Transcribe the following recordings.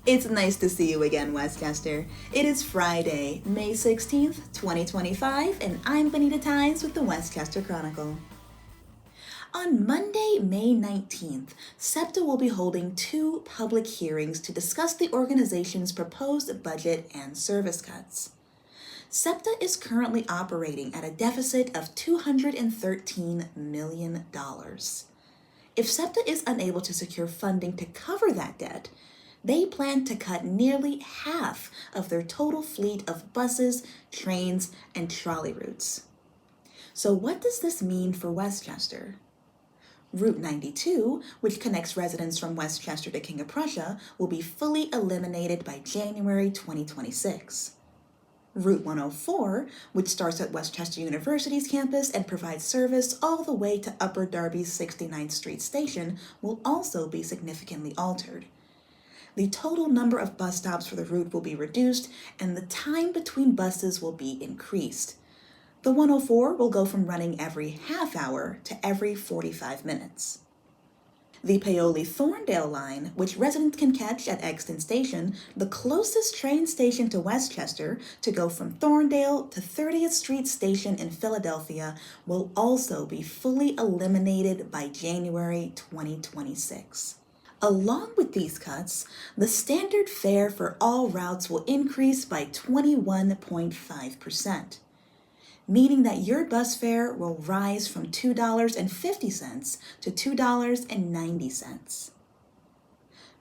It's nice to see you again, Westchester. It is Friday, May 16th, 2025, and I'm Bonita with the Westchester Chronicle. On Monday, May 19th, SEPTA will be holding two public hearings to discuss the organization's proposed budget and service cuts. SEPTA is currently operating at a deficit of $213 million. If SEPTA is unable to secure funding to cover that debt, they plan to cut nearly half of their total fleet of buses, trains, and trolley routes. So what does this mean for Westchester? Route 92, which connects residents from Westchester to King of Prussia, will be fully eliminated by January 2026. Route 104, which starts at Westchester University's campus and provides service all the way to Upper Darby's 69th Street station, will also be significantly altered. The total number of bus stops for the route will be reduced, and the time between buses will be increased. The 104 will go from running every half hour to every 45 minutes. The Paoli-Thorndale line, which residents can catch at Exton Station, the closest train station to Westchester, to go from Thorndale to 30th Street Station in Philadelphia, will also be fully eliminated by January 2026. Along with these cuts, the standard fare for all routes will increase by 21.5%, meaning that your bus fare will rise from $2.50 to $2.90.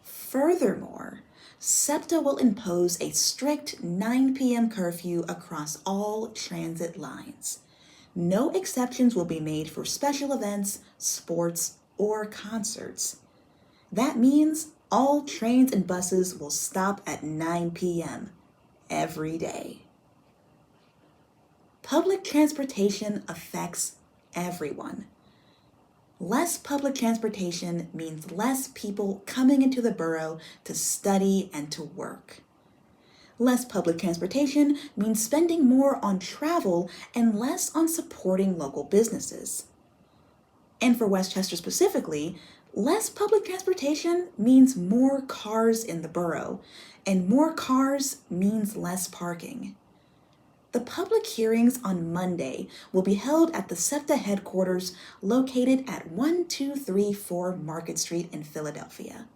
Furthermore, SEPTA will impose a strict 9 p.m. curfew across all transit lines. No exceptions will be made for special events, sports, or concerts. That means all trains and buses will stop at 9 p.m. every day. Public transportation affects everyone. Less public transportation means less people coming into the borough to study and to work. Less public transportation means spending more on travel and less on supporting local businesses. And for Westchester specifically, less public transportation means more cars in the borough, and more cars means less parking. The public hearings on Monday will be held at the SEPTA headquarters located at 1234 Market Street in Philadelphia.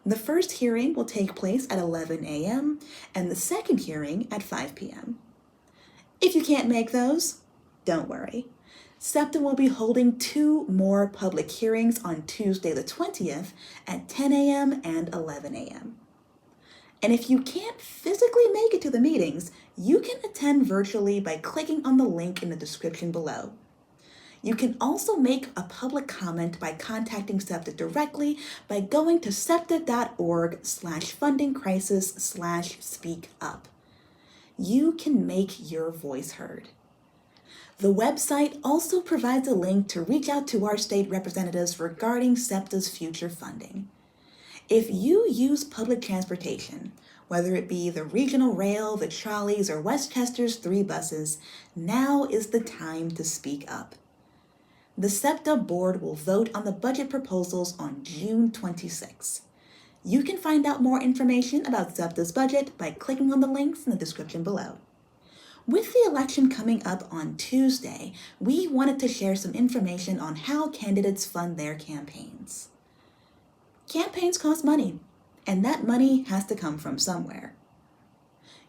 The first hearing will take place at 11 a.m. and the second hearing at 5 p.m. If you can't make those, don't worry. SEPTA will be holding two more public hearings on Tuesday the 20th at 10 a.m. and 11 a.m. And if you can't physically make it to the meetings, you can attend virtually by clicking on the link in the description below. You can also make a public comment by contacting SEPTA directly by going to septa.org/fundingcrisis/speakup. You can make your voice heard. The website also provides a link to reach out to our state representatives regarding SEPTA's future funding. If you use public transportation, whether it be the regional rail, the trolleys, or Westchester's 3 buses, now is the time to speak up. The SEPTA board will vote on the budget proposals on June 26. You can find out more information about SEPTA's budget by clicking on the links in the description below. With the election coming up on Tuesday, we wanted to share some information on how candidates fund their campaigns. Campaigns cost money, and that money has to come from somewhere.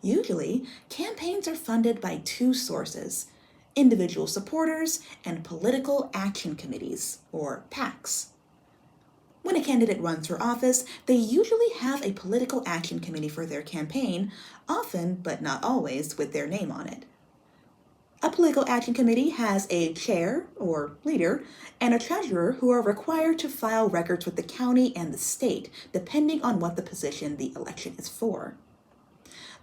Usually, campaigns are funded by 2 sources: individual supporters and political action committees, or PACs. When a candidate runs for office, they usually have a political action committee for their campaign, often, but not always, with their name on it. A political action committee has a chair, or leader, and a treasurer who are required to file records with the county and the state, depending on what the position the election is for.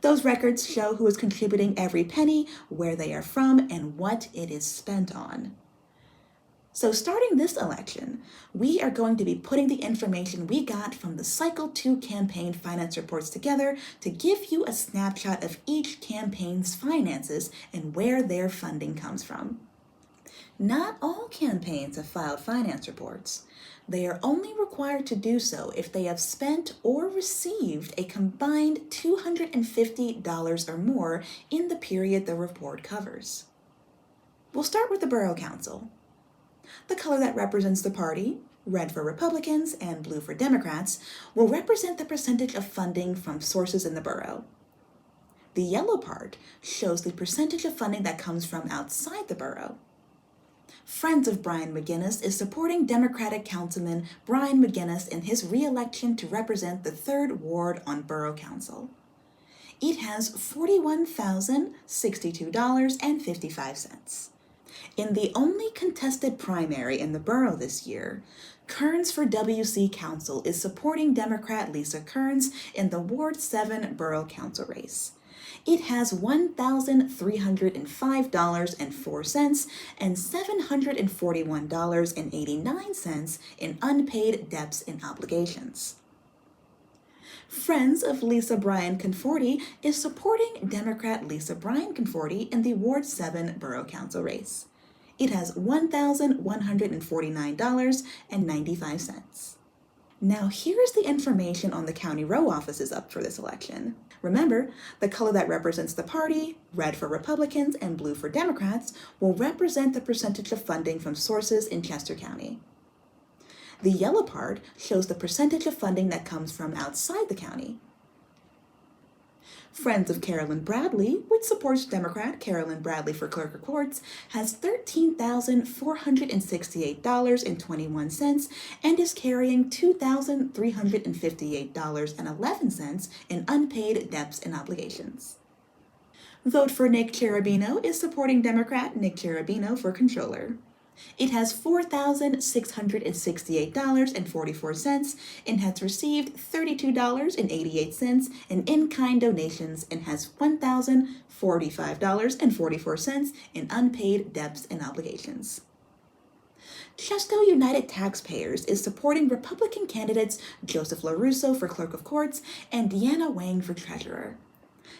Those records show who is contributing every penny, where they are from, and what it is spent on. So starting this election, we are going to be putting the information we got from the Cycle 2 campaign finance reports together to give you a snapshot of each campaign's finances and where their funding comes from. Not all campaigns have filed finance reports. They are only required to do so if they have spent or received a combined $250 or more in the period the report covers. We'll start with the Borough Council. The color that represents the party, red for Republicans and blue for Democrats, will represent the percentage of funding from sources in the borough. The yellow part shows the percentage of funding that comes from outside the borough. Friends of Brian McGinnis is supporting Democratic Councilman Brian McGinnis in his re-election to represent the 3rd Ward on Borough Council. It has $41,062.55. In the only contested primary in the borough this year, Kearns for WC Council is supporting Democrat Lisa Kearns in the Ward 7 Borough Council race. It has $1,305.04 and $741.89 in unpaid debts and obligations. Friends of Lisa Bryan Conforti is supporting Democrat Lisa Bryan Conforti in the Ward 7 Borough Council race. It has $1,149.95. Now here's the information on the county row offices up for this election. Remember, the color that represents the party, red for Republicans and blue for Democrats, will represent the percentage of funding from sources in Chester County. The yellow part shows the percentage of funding that comes from outside the county. Friends of Carolyn Bradley, which supports Democrat Carolyn Bradley for Clerk of Courts, has $13,468.21 and is carrying $2,358.11 in unpaid debts and obligations. Vote for Nick Cherubino is supporting Democrat Nick Cherubino for Controller. It has $4,668.44 and has received $32.88 in-kind donations and has $1,045.44 in unpaid debts and obligations. Chesco United Taxpayers is supporting Republican candidates Joseph LaRusso for Clerk of Courts and Deanna Wang for Treasurer.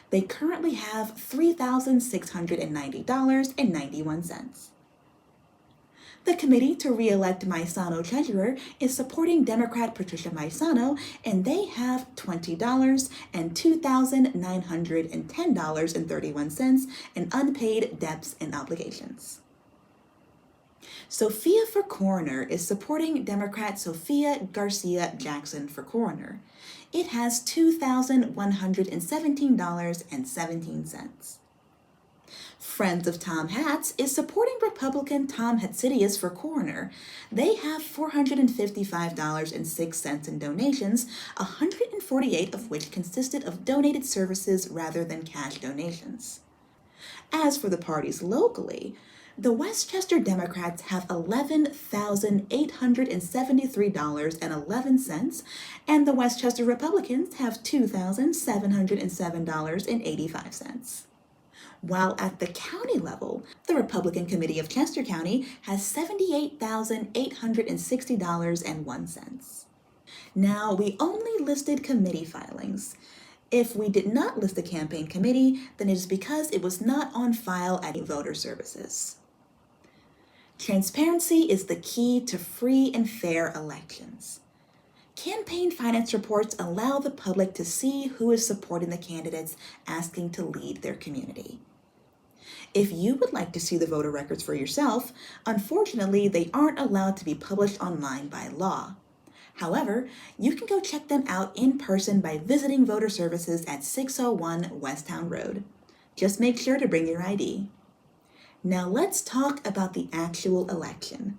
They currently have $3,690.91. The committee to re-elect Maisano Treasurer is supporting Democrat Patricia Maisano, and they have $20 and $2,910.31 in unpaid debts and obligations. Sophia for Coroner is supporting Democrat Sophia Garcia Jackson for Coroner. It has $2,117.17. Friends of Tom Hatz is supporting Republican Tom Hatzidius for Coroner. They have $455.06 in donations, 148 of which consisted of donated services rather than cash donations. As for the parties locally, the Westchester Democrats have $11,873.11, and the Westchester Republicans have $2,707.85. While at the county level, the Republican Committee of Chester County has $78,860.01. Now, we only listed committee filings. If we did not list the campaign committee, then it is because it was not on file at voter services. Transparency is the key to free and fair elections. Campaign finance reports allow the public to see who is supporting the candidates asking to lead their community. If you would like to see the voter records for yourself, unfortunately, they aren't allowed to be published online by law. However, you can go check them out in person by visiting voter services at 601 West Town Road. Just make sure to bring your ID. Now let's talk about the actual election.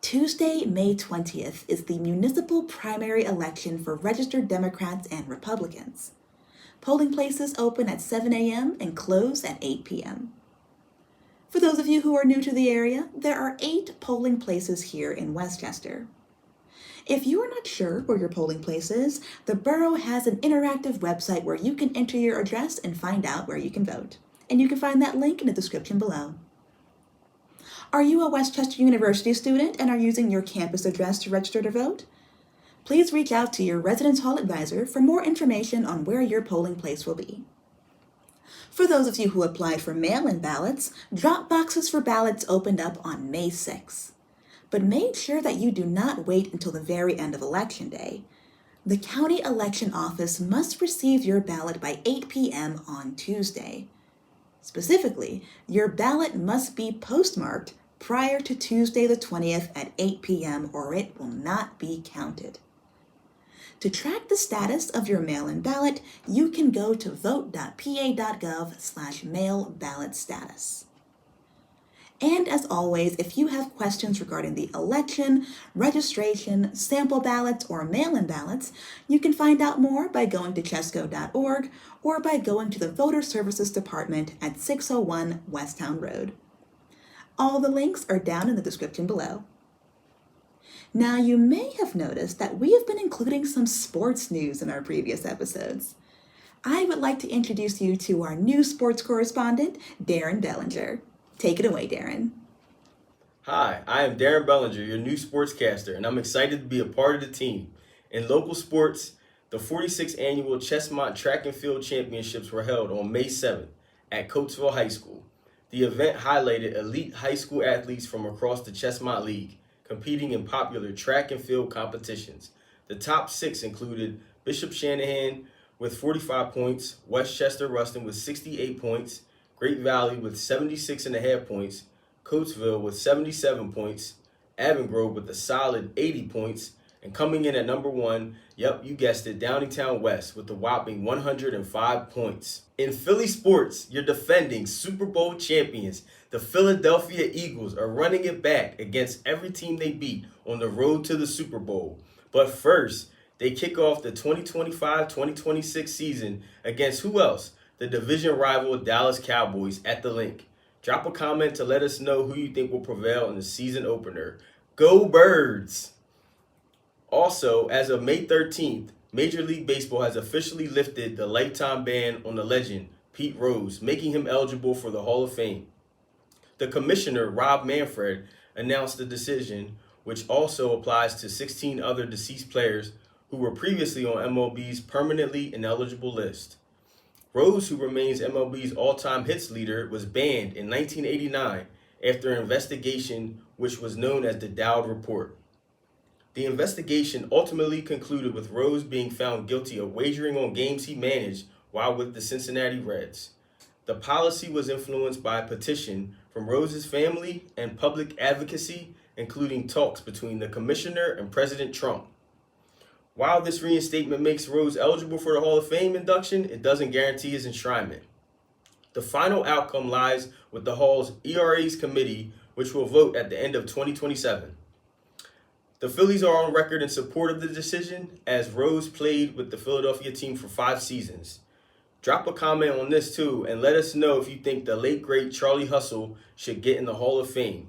Tuesday, May 20th is the municipal primary election for registered Democrats and Republicans. Polling places open at 7 a.m. and close at 8 p.m. For those of you who are new to the area, there are 8 polling places here in Westchester. If you are not sure where your polling place is, the borough has an interactive website where you can enter your address and find out where you can vote. And you can find that link in the description below. Are you a Westchester University student and are using your campus address to register to vote? Please reach out to your residence hall advisor for more information on where your polling place will be. For those of you who applied for mail-in ballots, drop boxes for ballots opened up on May 6th. But make sure that you do not wait until the very end of Election Day. The county election office must receive your ballot by 8 p.m. on Tuesday. Specifically, your ballot must be postmarked prior to Tuesday the 20th at 8 p.m. or it will not be counted. To track the status of your mail-in ballot, you can go to vote.pa.gov/mail ballot status. And as always, if you have questions regarding the election, registration, sample ballots, or mail-in ballots, you can find out more by going to chesco.org or by going to the Voter Services Department at 601 Westtown Road. All the links are down in the description below. Now, you may have noticed that we have been including some sports news in our previous episodes. I would like to introduce you to our new sports correspondent, Darrin Bellinger. Take it away, Darrin. Hi, I am Darrin Bellinger, your new sportscaster, and I'm excited to be a part of the team. In local sports, the 46th annual Chestmont Track and Field Championships were held on May 7th at Coatesville High School. The event highlighted elite high school athletes from across the Chestmont League, competing in popular track and field competitions. The top 6 included Bishop Shanahan with 45 points, Westchester Ruston with 68 points, Great Valley with 76.5 points, Coatesville with 77 points, Avongrove with a solid 80 points, and coming in at number 1, yep, you guessed it, Downingtown West with a whopping 105 points. In Philly sports, your defending Super Bowl champions, the Philadelphia Eagles, are running it back against every team they beat on the road to the Super Bowl. But first, they kick off the 2025-2026 season against who else? The division rival Dallas Cowboys at the Link. Drop a comment to let us know who you think will prevail in the season opener. Go Birds! Also, as of May 13th, Major League Baseball has officially lifted the lifetime ban on the legend, Pete Rose, making him eligible for the Hall of Fame. The commissioner, Rob Manfred, announced the decision, which also applies to 16 other deceased players who were previously on MLB's permanently ineligible list. Rose, who remains MLB's all-time hits leader, was banned in 1989 after an investigation which was known as the Dowd Report. The investigation ultimately concluded with Rose being found guilty of wagering on games he managed while with the Cincinnati Reds. The policy was influenced by a petition from Rose's family and public advocacy, including talks between the commissioner and President Trump. While this reinstatement makes Rose eligible for the Hall of Fame induction, it doesn't guarantee his enshrinement. The final outcome lies with the Hall's ERAs committee, which will vote at the end of 2027. The Phillies are on record in support of the decision, as Rose played with the Philadelphia team for 5 seasons. Drop a comment on this too, and let us know if you think the late great Charlie Hustle should get in the Hall of Fame.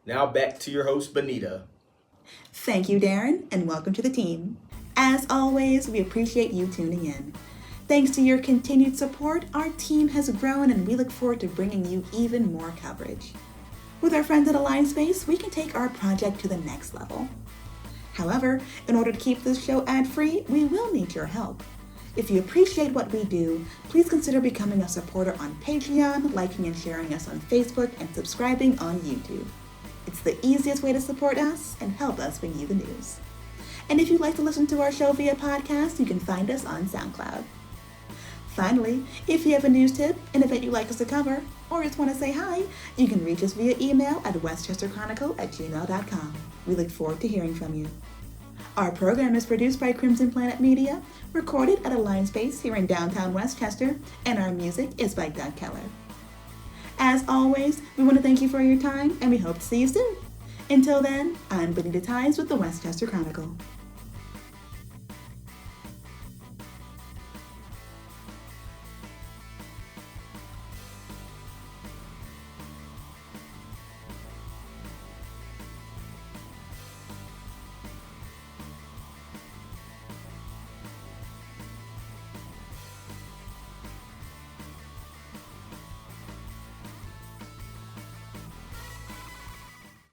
Now back to your host, Bonita. Thank you, Darrin, and welcome to the team. As always, we appreciate you tuning in. Thanks to your continued support, our team has grown and we look forward to bringing you even more coverage. With our friends at Alliance Space, we can take our project to the next level. However, in order to keep this show ad-free, we will need your help. If you appreciate what we do, please consider becoming a supporter on Patreon, liking and sharing us on Facebook, and subscribing on YouTube. It's the easiest way to support us and help us bring you the news. And if you'd like to listen to our show via podcast, you can find us on SoundCloud. Finally, if you have a news tip, an event you'd like us to cover, or just want to say hi, you can reach us via email at westchesterchronicle@gmail.com. We look forward to hearing from you. Our program is produced by Crimson Planet Media, recorded at Alliance Space here in downtown Westchester, and our music is by Doug Keller. As always, we want to thank you for your time, and we hope to see you soon. Until then, I'm Bonita with the Westchester Chronicle.